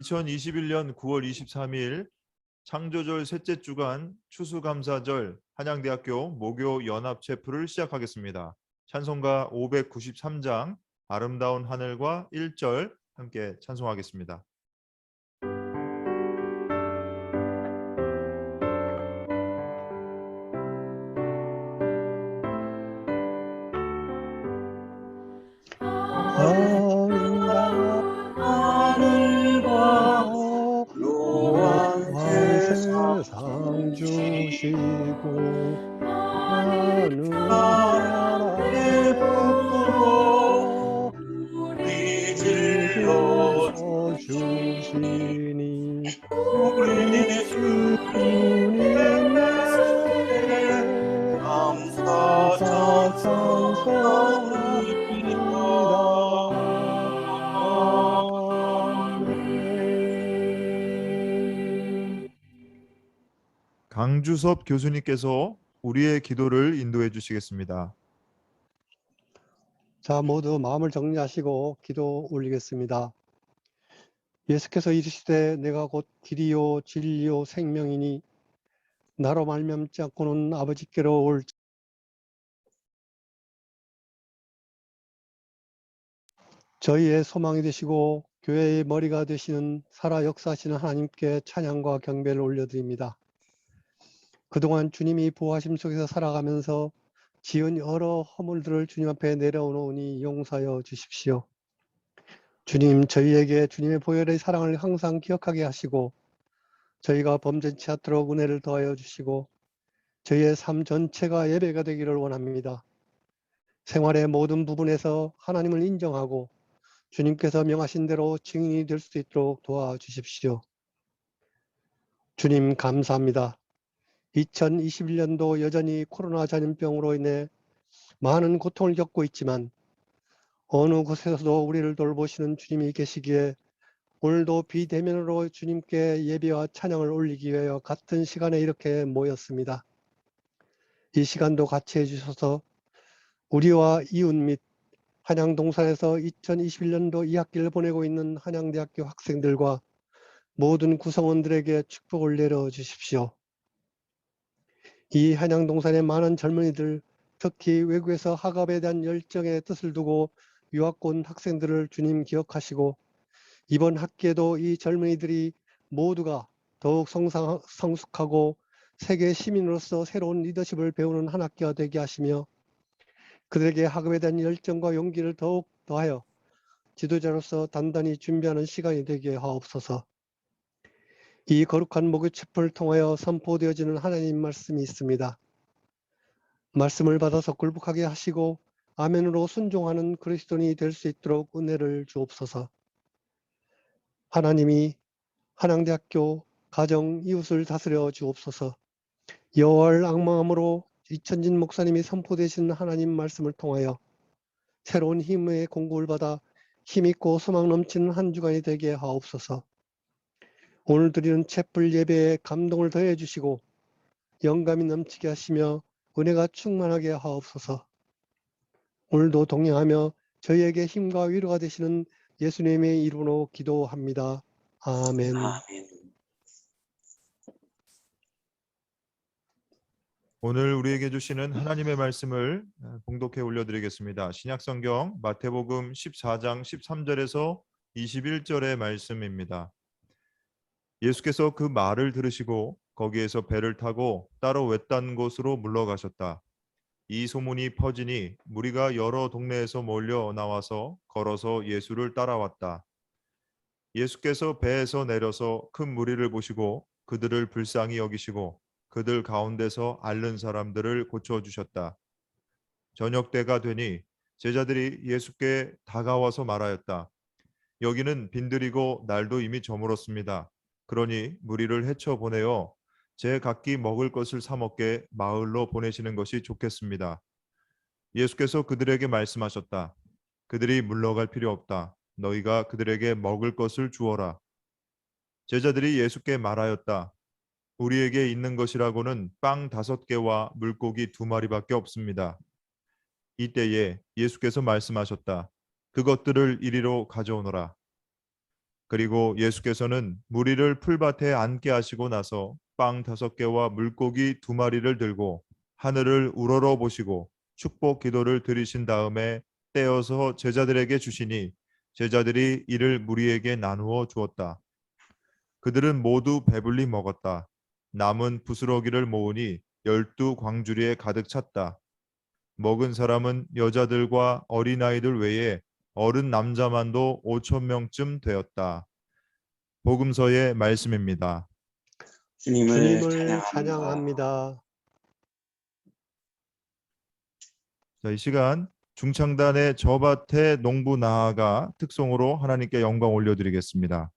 2021년 9월 23일 창조절 셋째 주간 추수감사절 한양대학교 모교 연합 체프를 시작하겠습니다. 찬송가 593장 아름다운 하늘과 1절 함께 찬송하겠습니다. 하늘과 묘한 세상 주시고 하늘의 복도 우리 질러 주시니 우리 주님의 감사 찬송합니다. 강주섭 교수님께서 우리의 기도를 인도해 주시겠습니다. 자, 모두 마음을 정리하시고 기도 올리겠습니다. 예수께서 이르시되 내가 곧 길이요 진리요 생명이니 나로 말미암지 않고는 아버지께로 올 저희의 소망이 되시고 교회의 머리가 되시는 살아 역사하시는 하나님께 찬양과 경배를 올려드립니다. 그동안 주님이 보호하심 속에서 살아가면서 지은 여러 허물들을 주님 앞에 내려오노니 용서하여 주십시오. 주님, 저희에게 주님의 보혈의 사랑을 항상 기억하게 하시고 저희가 범죄치 않도록 은혜를 더하여 주시고 저희의 삶 전체가 예배가 되기를 원합니다. 생활의 모든 부분에서 하나님을 인정하고 주님께서 명하신 대로 증인이 될 수 있도록 도와주십시오. 주님, 감사합니다. 2021년도 여전히 코로나 전염병으로 인해 많은 고통을 겪고 있지만 어느 곳에서도 우리를 돌보시는 주님이 계시기에 오늘도 비대면으로 주님께 예배와 찬양을 올리기 위하여 같은 시간에 이렇게 모였습니다. 이 시간도 같이 해주셔서 우리와 이웃 및 한양동산에서 2021년도 2학기를 보내고 있는 한양대학교 학생들과 모든 구성원들에게 축복을 내려주십시오. 이 한양동산의 많은 젊은이들, 특히 외국에서 학업에 대한 열정의 뜻을 두고 유학 온 학생들을 주님 기억하시고 이번 학기에도 이 젊은이들이 모두가 더욱 성숙하고 세계 시민으로서 새로운 리더십을 배우는 한 학기가 되게 하시며 그들에게 학업에 대한 열정과 용기를 더욱 더하여 지도자로서 단단히 준비하는 시간이 되게 하옵소서. 이 거룩한 목요 체포를 통하여 선포되어지는 하나님 말씀이 있습니다. 말씀을 받아서 굴복하게 하시고 아멘으로 순종하는 그리스도인이 될 수 있도록 은혜를 주옵소서. 하나님이 한양대학교 가정 이웃을 다스려 주옵소서. 여호와를 앙망함으로 이천진 목사님이 선포되신 하나님 말씀을 통하여 새로운 힘의 공급을 받아 힘있고 소망 넘치는 한 주간이 되게 하옵소서. 오늘 드리는 촛불 예배에 감동을 더해 주시고 영감이 넘치게 하시며 은혜가 충만하게 하옵소서. 오늘도 동행하며 저희에게 힘과 위로가 되시는 예수님의 이름으로 기도합니다. 아멘. 오늘 우리에게 주시는 하나님의 말씀을 봉독해 올려드리겠습니다. 신약성경 마태복음 14장 13절에서 21절의 말씀입니다. 예수께서 그 말을 들으시고 거기에서 배를 타고 따로 외딴 곳으로 물러가셨다. 이 소문이 퍼지니 무리가 여러 동네에서 몰려 나와서 걸어서 예수를 따라왔다. 예수께서 배에서 내려서 큰 무리를 보시고 그들을 불쌍히 여기시고 그들 가운데서 앓는 사람들을 고쳐주셨다. 저녁 때가 되니 제자들이 예수께 다가와서 말하였다. 여기는 빈들이고 날도 이미 저물었습니다. 그러니 무리를 헤쳐 보내어 제 각기 먹을 것을 사 먹게 마을로 보내시는 것이 좋겠습니다. 예수께서 그들에게 말씀하셨다. 그들이 물러갈 필요 없다. 너희가 그들에게 먹을 것을 주어라. 제자들이 예수께 말하였다. 우리에게 있는 것이라고는 빵 5개와 물고기 2마리밖에 없습니다. 이때에 예수께서 말씀하셨다. 그것들을 이리로 가져오너라. 그리고 예수께서는 무리를 풀밭에 앉게 하시고 나서 빵 5개와 물고기 2마리를 들고 하늘을 우러러 보시고 축복 기도를 드리신 다음에 떼어서 제자들에게 주시니 제자들이 이를 무리에게 나누어 주었다. 그들은 모두 배불리 먹었다. 남은 부스러기를 모으니 12광주리에 가득 찼다. 먹은 사람은 여자들과 어린아이들 외에 어른 남자만도 5천 명쯤 되었다. 복음서의 말씀입니다. 주님을 주님을 찬양합니다. 찬양합니다. 자, 이 시간 중창단의 저밭에 농부 나아가 특송으로 하나님께 영광 올려드리겠습니다.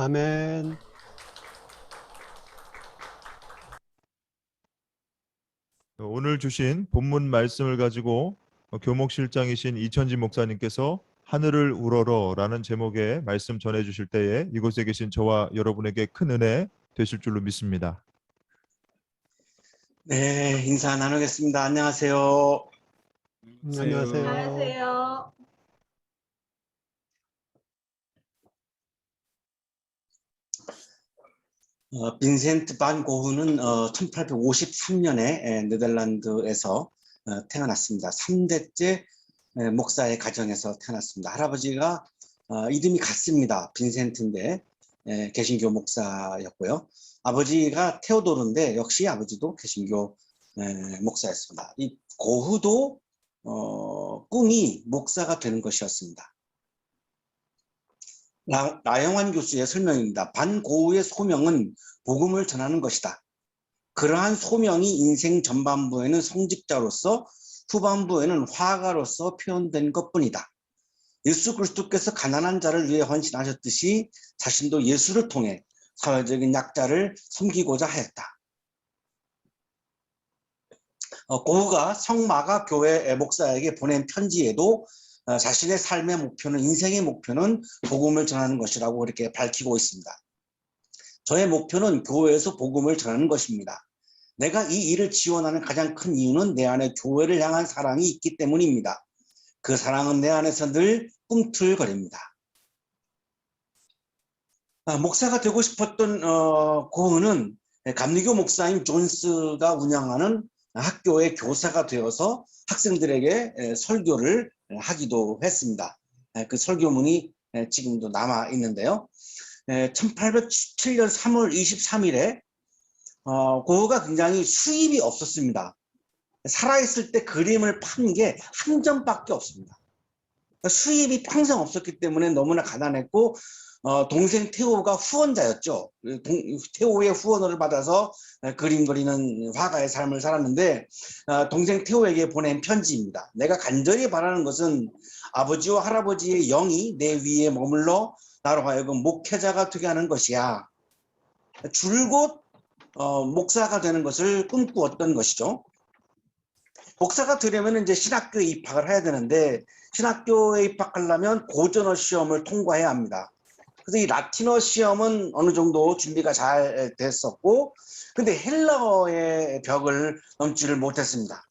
아멘. 오늘 주신 본문 말씀을 가지고 교목실장이신 이천지 목사님께서 하늘을 우러러라는 제목의 말씀 전해 주실 때에 이곳에 계신 저와 여러분에게 큰 은혜 되실 줄로 믿습니다. 네, 인사 나누겠습니다. 안녕하세요. 안녕하세요. 안녕하세요. 빈센트 반 고흐는 1853년에 네덜란드에서 태어났습니다. 3대째 목사의 가정에서 태어났습니다. 할아버지가 이름이 같습니다. 빈센트인데 개신교 목사였고요. 아버지가 테오도르인데 역시 아버지도 개신교 목사였습니다. 이 고흐도 꿈이 목사가 되는 것이었습니다. 나영환 교수의 설명입니다. 반고흐의 소명은 복음을 전하는 것이다. 그러한 소명이 인생 전반부에는 성직자로서 후반부에는 화가로서 표현된 것뿐이다. 예수 그리스도께서 가난한 자를 위해 헌신하셨듯이 자신도 예수를 통해 사회적인 약자를 섬기고자 하였다. 고흐가 성마가 교회 목사에게 보낸 편지에도 자신의 삶의 목표는, 인생의 목표는 복음을 전하는 것이라고 이렇게 밝히고 있습니다. 저의 목표는 교회에서 복음을 전하는 것입니다. 내가 이 일을 지원하는 가장 큰 이유는 내 안에 교회를 향한 사랑이 있기 때문입니다. 그 사랑은 내 안에서 늘 꿈틀거립니다. 목사가 되고 싶었던 고흐는 감리교 목사인 존스가 운영하는 학교의 교사가 되어서 학생들에게 설교를 하기도 했습니다. 그 설교문이 지금도 남아 있는데요. 1807년 3월 23일에 고흐가 굉장히 수입이 없었습니다. 살아있을 때 그림을 판 게 한 점밖에 없습니다. 수입이 평생 없었기 때문에 너무나 가난했고 동생 테오가 후원자였죠. 테오의 후원을 받아서 그림 그리는 화가의 삶을 살았는데 동생 테오에게 보낸 편지입니다. 내가 간절히 바라는 것은 아버지와 할아버지의 영이 내 위에 머물러 나로 하여금 목회자가 되게 하는 것이야. 줄곧 목사가 되는 것을 꿈꾸었던 것이죠. 목사가 되려면 이제 신학교에 입학을 해야 되는데 신학교에 입학하려면 고전어 시험을 통과해야 합니다. 그래서 이 라틴어 시험은 어느 정도 준비가 잘 됐었고, 근데 헬라어의 벽을 넘지를 못했습니다.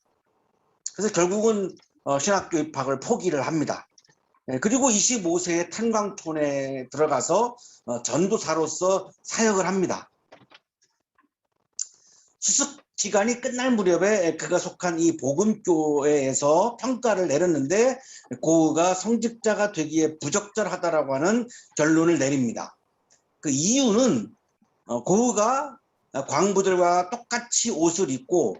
그래서 결국은 신학교 입학을 포기를 합니다. 그리고 25세에 탄광촌에 들어가서 전도사로서 사역을 합니다. 수습 기간이 끝날 무렵에 그가 속한 이 복음교회에서 평가를 내렸는데 고흐가 성직자가 되기에 부적절하다라고 하는 결론을 내립니다. 그 이유는 고흐가 광부들과 똑같이 옷을 입고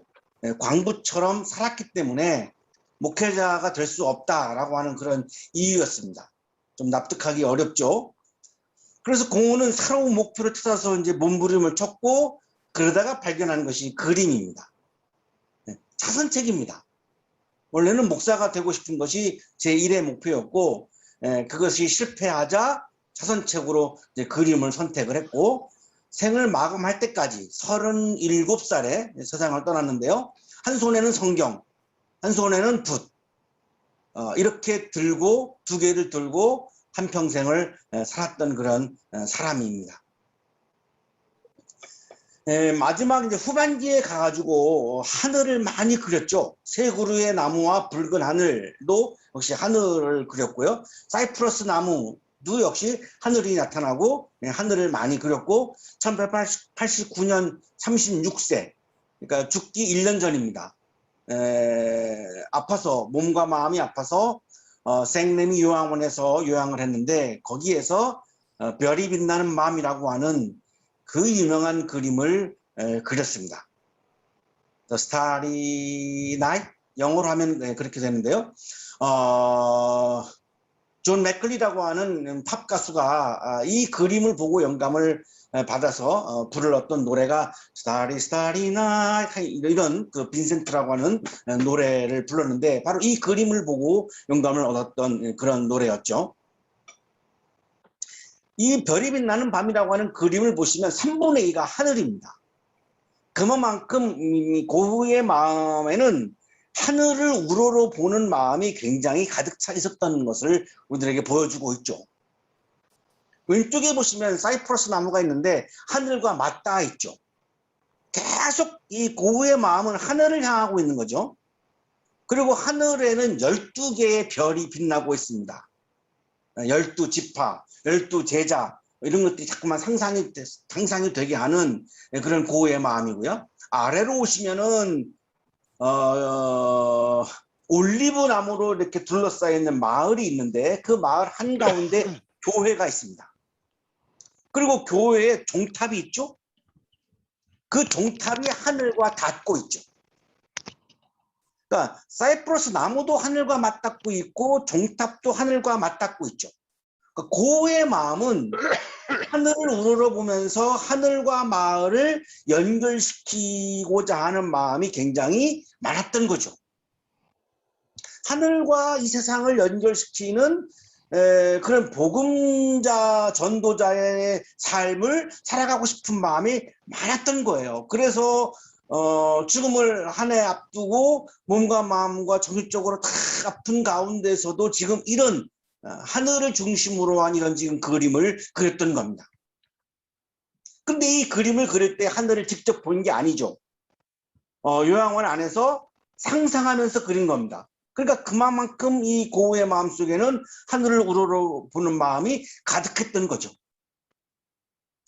광부처럼 살았기 때문에 목회자가 될 수 없다라고 하는 그런 이유였습니다. 좀 납득하기 어렵죠. 그래서 고흐는 새로운 목표를 찾아서 이제 몸부림을 쳤고 그러다가 발견한 것이 그림입니다. 차선책입니다. 원래는 목사가 되고 싶은 것이 제1의 목표였고 그것이 실패하자 차선책으로 이제 그림을 선택을 했고 생을 마감할 때까지 37살에 세상을 떠났는데요. 한 손에는 성경, 한 손에는 붓 이렇게 들고 두 개를 들고 한평생을 살았던 그런 사람입니다. 마지막 이제 후반기에 가가지고 하늘을 많이 그렸죠. 새 그루의 나무와 붉은 하늘도 역시 하늘을 그렸고요. 사이프러스 나무도 역시 하늘이 나타나고 하늘을 많이 그렸고 1889년 36세 그러니까 죽기 1년 전입니다. 아파서 몸과 마음이 아파서 생레미 요양원에서 요양을 했는데 거기에서 별이 빛나는 마음이라고 하는 그 유명한 그림을 그렸습니다. The Starry Night 영어로 하면 그렇게 되는데요. 존 맥클리라고 하는 팝 가수가 이 그림을 보고 영감을 받아서 불렀던 노래가 Starry Starry Night 이런 그 빈센트라고 하는 노래를 불렀는데 바로 이 그림을 보고 영감을 얻었던 그런 노래였죠. 이 별이 빛나는 밤이라고 하는 그림을 보시면 3분의 2가 하늘입니다. 그만큼 고흐의 마음에는 하늘을 우러러 보는 마음이 굉장히 가득 차 있었던 것을 우리들에게 보여주고 있죠. 왼쪽에 보시면 사이프러스 나무가 있는데 하늘과 맞닿아 있죠. 계속 이 고흐의 마음은 하늘을 향하고 있는 거죠. 그리고 하늘에는 12개의 별이 빛나고 있습니다. 12지파, 12제자 이런 것들이 자꾸만 상상이 되게 하는 그런 고흐의 마음이고요. 아래로 오시면은 올리브 나무로 이렇게 둘러싸여 있는 마을이 있는데 그 마을 한가운데 교회가 있습니다. 그리고 교회에 종탑이 있죠. 그 종탑이 하늘과 닿고 있죠. 그러니까 사이프러스 나무도 하늘과 맞닿고 있고 종탑도 하늘과 맞닿고 있죠. 그러니까 고흐의 마음은 하늘을 우러러보면서 하늘과 마을을 연결시키고자 하는 마음이 굉장히 많았던 거죠. 하늘과 이 세상을 연결시키는 그런 복음자, 전도자의 삶을 살아가고 싶은 마음이 많았던 거예요. 그래서 죽음을 한 해 앞두고 몸과 마음과 정신적으로 다 아픈 가운데서도 지금 이런 하늘을 중심으로 한 이런 지금 그림을 그렸던 겁니다. 근데 이 그림을 그릴 때 하늘을 직접 본 게 아니죠. 요양원 안에서 상상하면서 그린 겁니다. 그러니까 그만큼 이 고흐의 마음속에는 하늘을 우러러 보는 마음이 가득했던 거죠.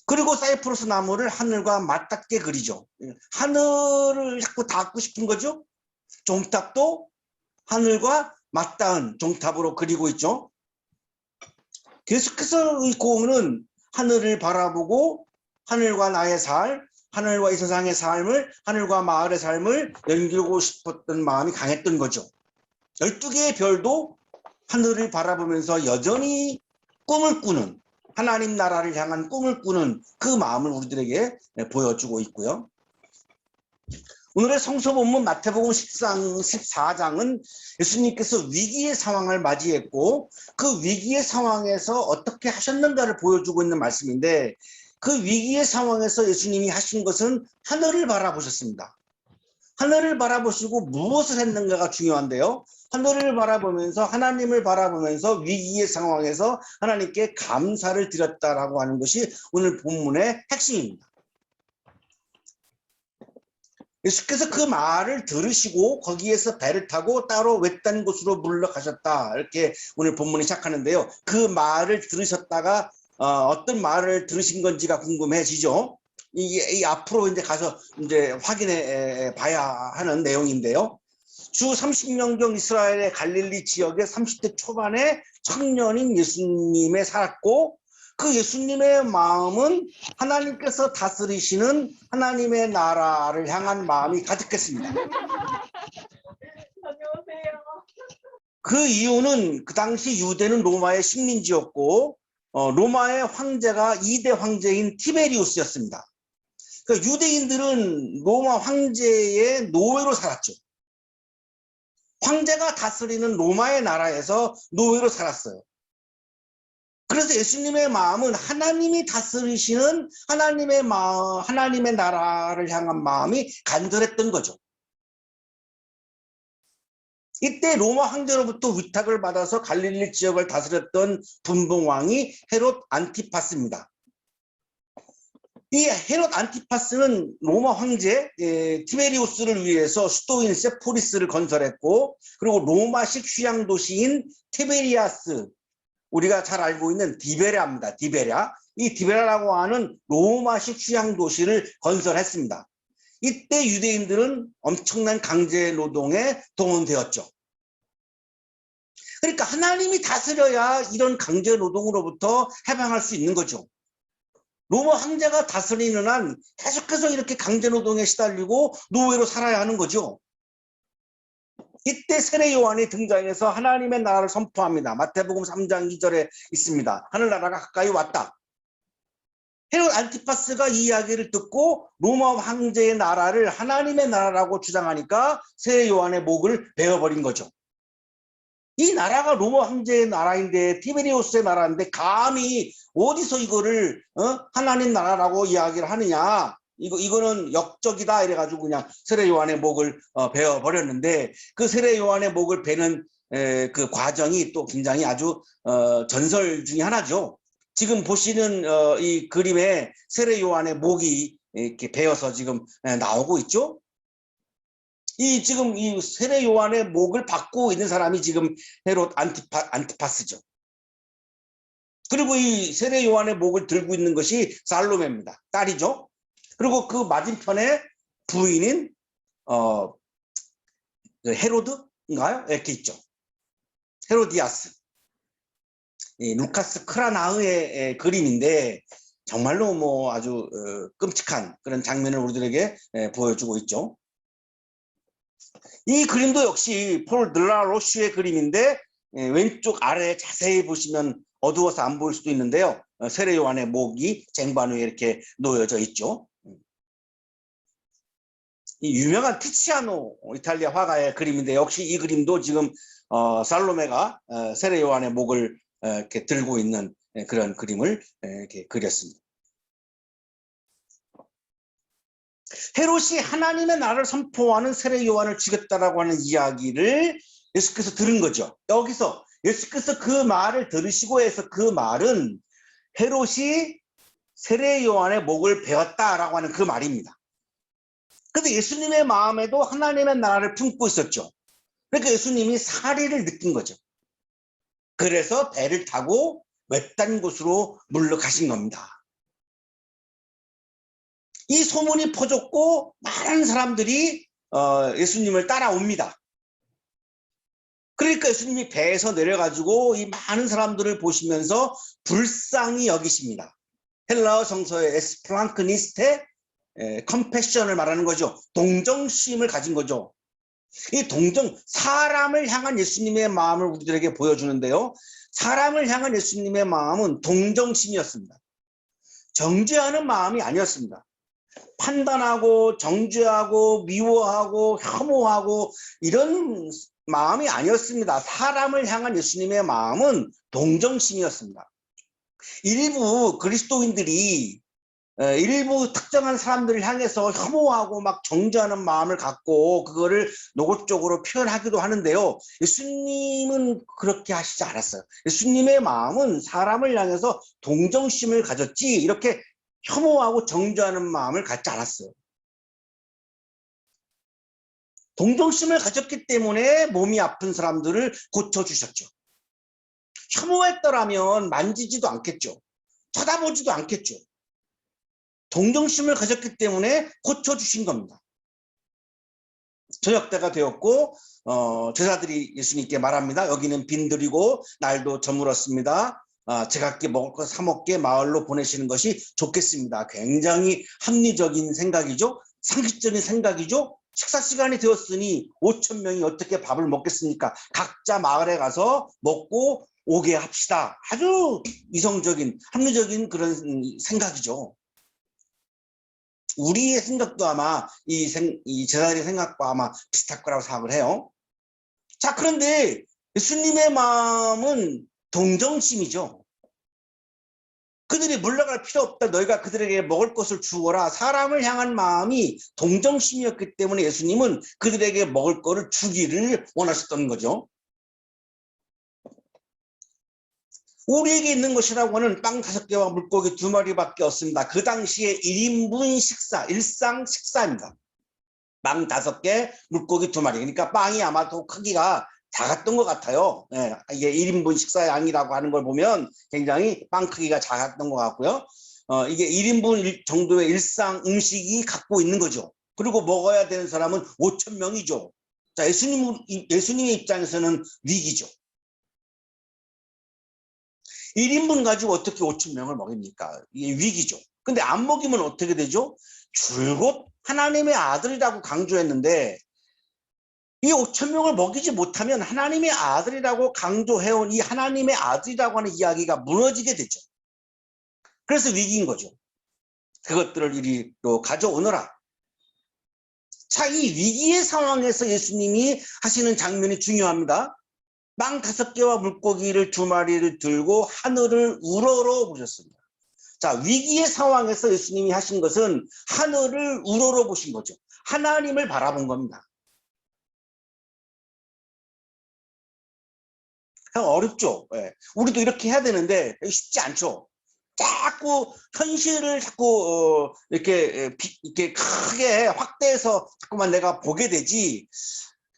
그리고 사이프러스 나무를 하늘과 맞닿게 그리죠. 하늘을 자꾸 닿고 싶은 거죠. 종탑도 하늘과 맞닿은 종탑으로 그리고 있죠. 계속해서 이 고흐는 하늘을 바라보고 하늘과 나의 삶, 하늘과 이 세상의 삶을, 하늘과 마을의 삶을 연결하고 싶었던 마음이 강했던 거죠. 12개의 별도 하늘을 바라보면서 여전히 꿈을 꾸는, 하나님 나라를 향한 꿈을 꾸는 그 마음을 우리들에게 보여주고 있고요. 오늘의 성서 본문 마태복음 14장은 예수님께서 위기의 상황을 맞이했고 그 위기의 상황에서 어떻게 하셨는가를 보여주고 있는 말씀인데 그 위기의 상황에서 예수님이 하신 것은 하늘을 바라보셨습니다. 하늘을 바라보시고 무엇을 했는가가 중요한데요. 하늘을 바라보면서 하나님을 바라보면서 위기의 상황에서 하나님께 감사를 드렸다라고 하는 것이 오늘 본문의 핵심입니다. 예수께서 그 말을 들으시고 거기에서 배를 타고 따로 외딴 곳으로 물러가셨다. 이렇게 오늘 본문이 시작하는데요. 그 말을 들으셨다가 어떤 말을 들으신 건지가 궁금해지죠. 이 앞으로 이제 가서 이제 확인해 봐야 하는 내용인데요. 주 30년경 이스라엘의 갈릴리 지역에 30대 초반에 청년인 예수님에 살았고 그 예수님의 마음은 하나님께서 다스리시는 하나님의 나라를 향한 마음이 가득했습니다. 그 이유는 그 당시 유대는 로마의 식민지였고 로마의 황제가 2대 황제인 티베리우스였습니다. 그러니까 유대인들은 로마 황제의 노예로 살았죠. 황제가 다스리는 로마의 나라에서 노예로 살았어요. 그래서 예수님의 마음은 하나님이 다스리시는 하나님의 나라를 향한 마음이 간절했던 거죠. 이때 로마 황제로부터 위탁을 받아서 갈릴리 지역을 다스렸던 분봉왕이 헤롯 안티파스입니다. 이 헤롯 안티파스는 로마 황제 티베리우스를 위해서 수도인 세포리스를 건설했고 그리고 로마식 휴양 도시인 티베리아스 우리가 잘 알고 있는 디베랴입니다. 디베랴. 이 디베랴라고 하는 로마식 휴양 도시를 건설했습니다. 이때 유대인들은 엄청난 강제 노동에 동원되었죠. 그러니까 하나님이 다스려야 이런 강제 노동으로부터 해방할 수 있는 거죠. 로마 황제가 다스리는 한 계속해서 이렇게 강제 노동에 시달리고 노예로 살아야 하는 거죠. 이때 세례 요한이 등장해서 하나님의 나라를 선포합니다. 마태복음 3장 2절에 있습니다. 하늘나라가 가까이 왔다. 헤롯 안티파스가 이 이야기를 듣고 로마 황제의 나라를 하나님의 나라라고 주장하니까 세례 요한의 목을 베어버린 거죠. 이 나라가 로마 황제의 나라인데, 티베리우스의 나라인데 감히 어디서 이거를 하나님 나라라고 이야기를 하느냐. 이거는 역적이다 이래가지고 그냥 세례 요한의 목을 베어 버렸는데, 그 세례 요한의 목을 베는 그 과정이 또 굉장히 아주 전설 중에 하나죠. 지금 보시는 이 그림에 세례 요한의 목이 이렇게 베어서 지금 나오고 있죠. 지금 이 세례 요한의 목을 받고 있는 사람이 지금 헤롯 안티파스죠. 그리고 이 세례 요한의 목을 들고 있는 것이 살로메입니다. 딸이죠. 그리고 그 맞은편에 부인인 헤로드인가요? 이렇게 있죠. 헤로디아스. 루카스 크라나흐의 그림인데 정말로 뭐 아주 끔찍한 그런 장면을 우리들에게 보여주고 있죠. 이 그림도 역시 폴 드라로슈의 그림인데 왼쪽 아래 자세히 보시면 어두워서 안 보일 수도 있는데요. 세례 요한의 목이 쟁반 위에 이렇게 놓여져 있죠. 이 유명한 티치아노 이탈리아 화가의 그림인데 역시 이 그림도 지금 살로메가 세례 요한의 목을 이렇게 들고 있는 그런 그림을 이렇게 그렸습니다. 헤롯이 하나님의 나라를 선포하는 세례 요한을 죽였다라고 하는 이야기를 예수께서 들은 거죠. 여기서 예수께서 그 말을 들으시고 해서 그 말은 헤롯이 세례 요한의 목을 베었다라고 하는 그 말입니다. 근데 예수님의 마음에도 하나님의 나라를 품고 있었죠. 그러니까 예수님이 사리를 느낀 거죠. 그래서 배를 타고 외딴 곳으로 물러가신 겁니다. 이 소문이 퍼졌고 많은 사람들이 예수님을 따라옵니다. 그러니까 예수님이 배에서 내려가지고 이 많은 사람들을 보시면서 불쌍히 여기십니다. 헬라어 성서의 에스플랑크니스테 컴패션을 말하는 거죠. 동정심을 가진 거죠. 이 사람을 향한 예수님의 마음을 우리들에게 보여주는데요. 사람을 향한 예수님의 마음은 동정심이었습니다. 정죄하는 마음이 아니었습니다. 판단하고 정죄하고 미워하고 혐오하고 이런 마음이 아니었습니다. 사람을 향한 예수님의 마음은 동정심이었습니다. 일부 그리스도인들이 일부 특정한 사람들을 향해서 혐오하고 막 정죄하는 마음을 갖고 그거를 노골적으로 표현하기도 하는데요. 예수님은 그렇게 하시지 않았어요. 예수님의 마음은 사람을 향해서 동정심을 가졌지 이렇게 혐오하고 정죄하는 마음을 갖지 않았어요. 동정심을 가졌기 때문에 몸이 아픈 사람들을 고쳐주셨죠. 혐오했더라면 만지지도 않겠죠. 쳐다보지도 않겠죠. 동정심을 가졌기 때문에 고쳐주신 겁니다. 저녁 때가 되었고 제자들이 예수님께 말합니다. 여기는 빈들이고 날도 저물었습니다. 제각기 먹을 것 사 먹게 마을로 보내시는 것이 좋겠습니다. 굉장히 합리적인 생각이죠. 상식적인 생각이죠. 식사 시간이 되었으니 5천 명이 어떻게 밥을 먹겠습니까? 각자 마을에 가서 먹고 오게 합시다. 아주 이성적인 합리적인 그런 생각이죠. 우리의 생각도 아마 이 제자들의 생각과 아마 비슷할 거라고 생각을 해요. 자, 그런데 예수님의 마음은 동정심이죠. 그들이 물러갈 필요 없다. 너희가 그들에게 먹을 것을 주어라. 사람을 향한 마음이 동정심이었기 때문에 예수님은 그들에게 먹을 것을 주기를 원하셨던 거죠. 우리에게 있는 것이라고 하는 빵 5개와 물고기 2마리밖에 없습니다. 그 당시에 1인분 식사, 일상 식사입니다. 빵 5개, 물고기 2마리. 그러니까 빵이 아마도 크기가 작았던 것 같아요. 예, 이게 1인분 식사 양이라고 하는 걸 보면 굉장히 빵 크기가 작았던 것 같고요. 이게 1인분 정도의 일상 음식이 갖고 있는 거죠. 그리고 먹어야 되는 사람은 5천 명이죠. 자, 예수님의 입장에서는 위기죠. 1인분 가지고 어떻게 5천 명을 먹입니까? 이게 위기죠. 근데 안 먹이면 어떻게 되죠? 줄곧 하나님의 아들이라고 강조했는데 이 5천 명을 먹이지 못하면 하나님의 아들이라고 강조해온 이 하나님의 아들이라고 하는 이야기가 무너지게 되죠. 그래서 위기인 거죠. 그것들을 이리로 가져오너라. 자, 이 위기의 상황에서 예수님이 하시는 장면이 중요합니다. 빵 5개와 물고기를 2마리를 들고 하늘을 우러러 보셨습니다. 자, 위기의 상황에서 예수님이 하신 것은 하늘을 우러러 보신 거죠. 하나님을 바라본 겁니다. 어렵죠. 예. 우리도 이렇게 해야 되는데 쉽지 않죠. 자꾸 현실을 자꾸 이렇게 크게 확대해서 자꾸만 내가 보게 되지,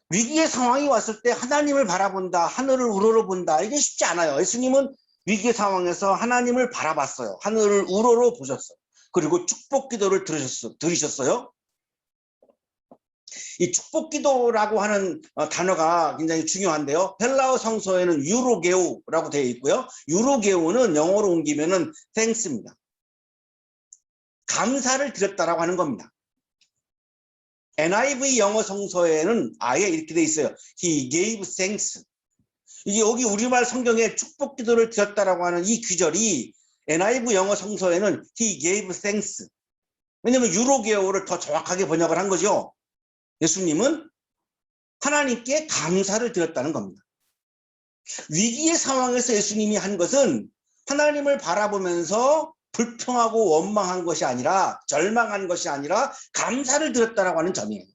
위기의 상황이 왔을 때 하나님을 바라본다, 하늘을 우러러본다, 이게 쉽지 않아요. 예수님은 위기의 상황에서 하나님을 바라봤어요. 하늘을 우러러 보셨어요. 그리고 축복 기도를 들으셨어요. 이 축복 기도라고 하는 단어가 굉장히 중요한데요. 헬라어 성서에는 유로게오라고 되어 있고요. 유로게오는 영어로 옮기면은 thanks입니다. 감사를 드렸다라고 하는 겁니다. NIV 영어 성서에는 아예 이렇게 되어 있어요. He gave thanks. 이게 여기 우리말 성경에 축복 기도를 드렸다라고 하는 이 귀절이 NIV 영어 성서에는 He gave thanks. 왜냐하면 유로게오를 더 정확하게 번역을 한 거죠. 예수님은 하나님께 감사를 드렸다는 겁니다. 위기의 상황에서 예수님이 한 것은 하나님을 바라보면서 불평하고 원망한 것이 아니라, 절망한 것이 아니라 감사를 드렸다라고 하는 점이에요.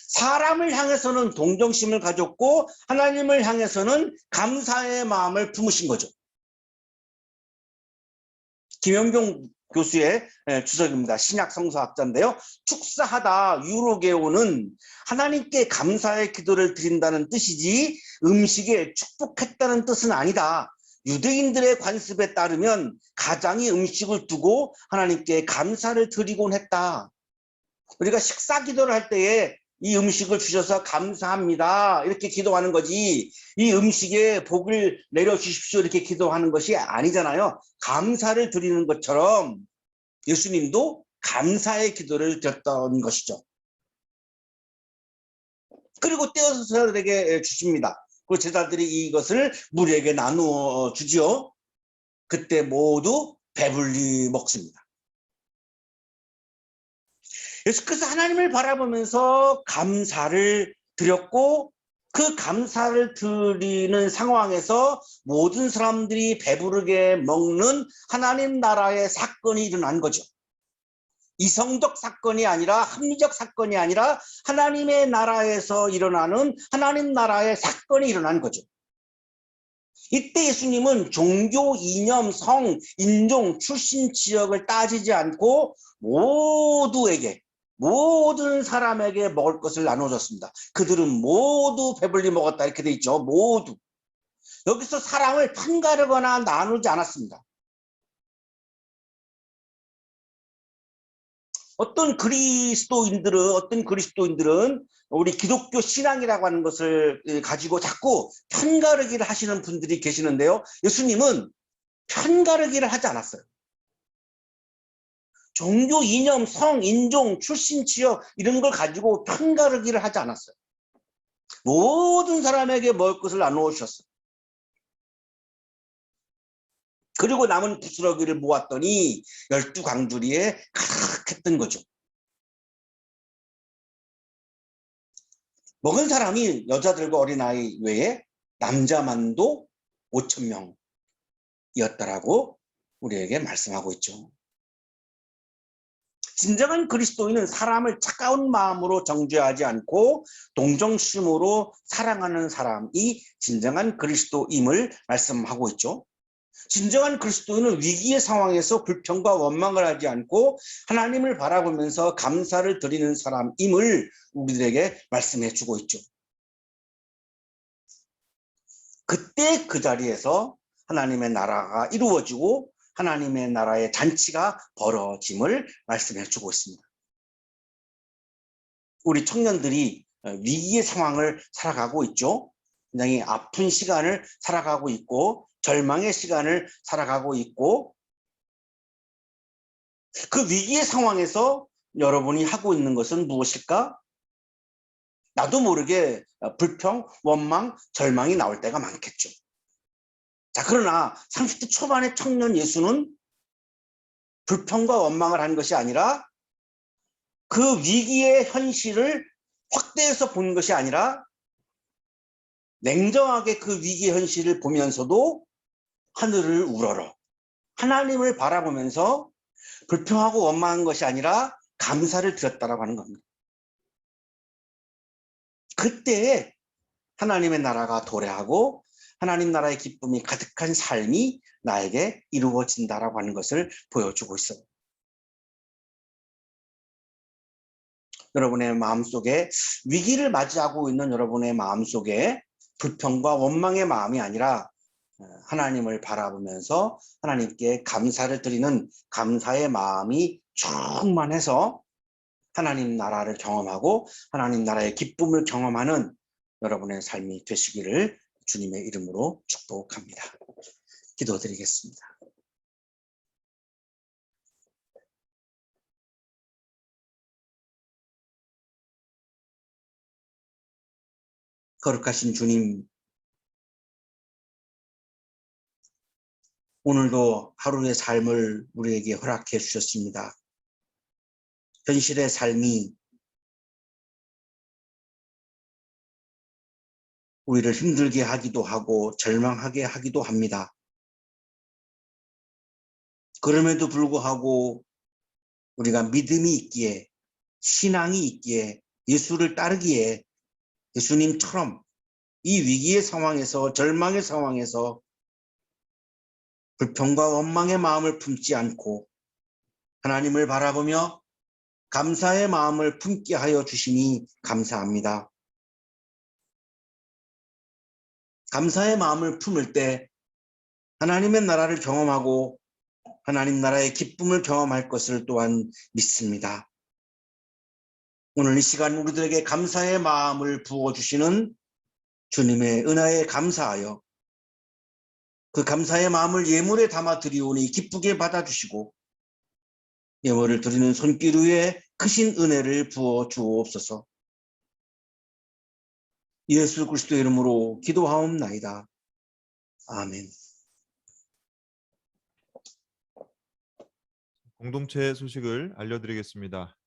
사람을 향해서는 동정심을 가졌고 하나님을 향해서는 감사의 마음을 품으신 거죠. 김영경 교수의 주석입니다. 신약 성서학자인데요. 축사하다, 유로게오는 하나님께 감사의 기도를 드린다는 뜻이지 음식에 축복했다는 뜻은 아니다. 유대인들의 관습에 따르면 가장이 음식을 두고 하나님께 감사를 드리곤 했다. 우리가 식사 기도를 할 때에 이 음식을 주셔서 감사합니다, 이렇게 기도하는 거지, 이 음식에 복을 내려주십시오 이렇게 기도하는 것이 아니잖아요. 감사를 드리는 것처럼 예수님도 감사의 기도를 드렸던 것이죠. 그리고 떼어서 제자들에게 주십니다. 그리고 제자들이 이것을 무리에게 나누어 주지요. 그때 모두 배불리 먹습니다. 예수께서 하나님을 바라보면서 감사를 드렸고, 그 감사를 드리는 상황에서 모든 사람들이 배부르게 먹는 하나님 나라의 사건이 일어난 거죠. 이성적 사건이 아니라, 합리적 사건이 아니라 하나님의 나라에서 일어나는 하나님 나라의 사건이 일어난 거죠. 이때 예수님은 종교, 이념, 성, 인종, 출신 지역을 따지지 않고 모든 사람에게 먹을 것을 나눠줬습니다. 그들은 모두 배불리 먹었다, 이렇게 돼 있죠. 모두. 여기서 사람을 편가르거나 나누지 않았습니다. 어떤 그리스도인들은 우리 기독교 신앙이라고 하는 것을 가지고 자꾸 편가르기를 하시는 분들이 계시는데요. 예수님은 편가르기를 하지 않았어요. 종교, 이념, 성, 인종, 출신, 지역 이런 걸 가지고 편가르기를 하지 않았어요. 모든 사람에게 먹을 것을 나누어 주셨어요. 그리고 남은 부스러기를 모았더니 12광주리에 가득했던 거죠. 먹은 사람이 여자들과 어린아이 외에 남자만도 5,000명이었다라고 우리에게 말씀하고 있죠. 진정한 그리스도인은 사람을 차가운 마음으로 정죄하지 않고 동정심으로 사랑하는 사람이 진정한 그리스도임을 말씀하고 있죠. 진정한 그리스도인은 위기의 상황에서 불평과 원망을 하지 않고 하나님을 바라보면서 감사를 드리는 사람임을 우리들에게 말씀해 주고 있죠. 그때 그 자리에서 하나님의 나라가 이루어지고 하나님의 나라의 잔치가 벌어짐을 말씀해 주고 있습니다. 우리 청년들이 위기의 상황을 살아가고 있죠. 굉장히 아픈 시간을 살아가고 있고 절망의 시간을 살아가고 있고, 그 위기의 상황에서 여러분이 하고 있는 것은 무엇일까? 나도 모르게 불평, 원망, 절망이 나올 때가 많겠죠. 자, 그러나 30대 초반의 청년 예수는 불평과 원망을 한 것이 아니라 그 위기의 현실을 확대해서 본 것이 아니라 냉정하게 그 위기 현실을 보면서도 하늘을 우러러 하나님을 바라보면서 불평하고 원망한 것이 아니라 감사를 드렸다라고 하는 겁니다. 그때에 하나님의 나라가 도래하고 하나님 나라의 기쁨이 가득한 삶이 나에게 이루어진다라고 하는 것을 보여주고 있어요. 여러분의 마음속에 위기를 맞이하고 있는 여러분의 마음속에 불평과 원망의 마음이 아니라 하나님을 바라보면서 하나님께 감사를 드리는 감사의 마음이 충만해서 하나님 나라를 경험하고 하나님 나라의 기쁨을 경험하는 여러분의 삶이 되시기를 주님의 이름으로 축복합니다. 기도드리겠습니다. 거룩하신 주님, 오늘도 하루의 삶을 우리에게 허락해 주셨습니다. 현실의 삶이 우리를 힘들게 하기도 하고 절망하게 하기도 합니다. 그럼에도 불구하고 우리가 믿음이 있기에, 신앙이 있기에, 예수를 따르기에 예수님처럼 이 위기의 상황에서, 절망의 상황에서 불평과 원망의 마음을 품지 않고 하나님을 바라보며 감사의 마음을 품게 하여 주시니 감사합니다. 감사의 마음을 품을 때 하나님의 나라를 경험하고 하나님 나라의 기쁨을 경험할 것을 또한 믿습니다. 오늘 이 시간 우리들에게 감사의 마음을 부어주시는 주님의 은혜에 감사하여 그 감사의 마음을 예물에 담아 드리오니 기쁘게 받아주시고 예물을 드리는 손길 위에 크신 은혜를 부어 주옵소서. 예수 그리스도의 이름으로 기도하옵나이다. 아멘. 공동체 소식을 알려드리겠습니다.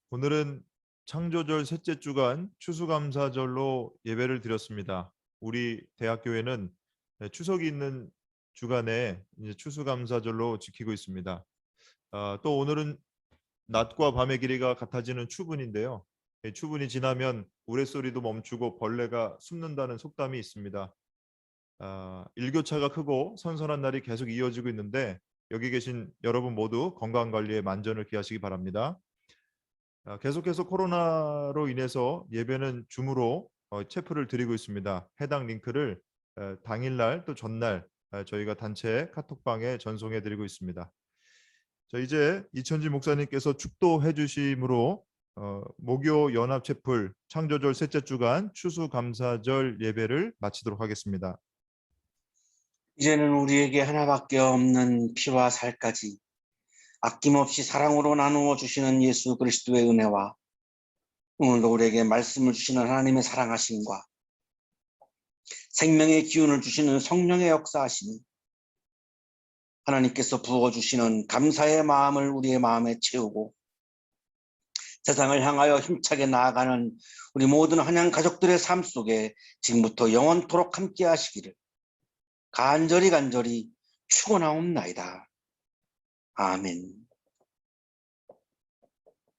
오늘은 창조절 셋째 주간 추수감사절로 예배를 드렸습니다. 우리 대학교에는 추석이 있는 주간에 이제 추수감사절로 지키고 있습니다. 또 오늘은 낮과 밤의 길이가 같아지는 추분인데요. 추분이 지나면 우레소리도 멈추고 벌레가 숨는다는 속담이 있습니다. 일교차가 크고 선선한 날이 계속 이어지고 있는데 여기 계신 여러분 모두 건강관리에 만전을 기하시기 바랍니다. 계속해서 코로나로 인해서 예배는 줌으로 체프를 드리고 있습니다. 해당 링크를 당일날 또 전날 저희가 단체 카톡방에 전송해 드리고 있습니다. 이제 이천지 목사님께서 축도해 주심으로 목요 연합 채플 창조절 셋째 주간 추수감사절 예배를 마치도록 하겠습니다. 이제는 우리에게 하나밖에 없는 피와 살까지 아낌없이 사랑으로 나누어 주시는 예수 그리스도의 은혜와 오늘도 우리에게 말씀을 주시는 하나님의 사랑하심과 생명의 기운을 주시는 성령의 역사하심이 하나님께서 부어주시는 감사의 마음을 우리의 마음에 채우고 세상을 향하여 힘차게 나아가는 우리 모든 한양 가족들의 삶 속에 지금부터 영원토록 함께 하시기를 간절히 축원하옵나이다. 아멘.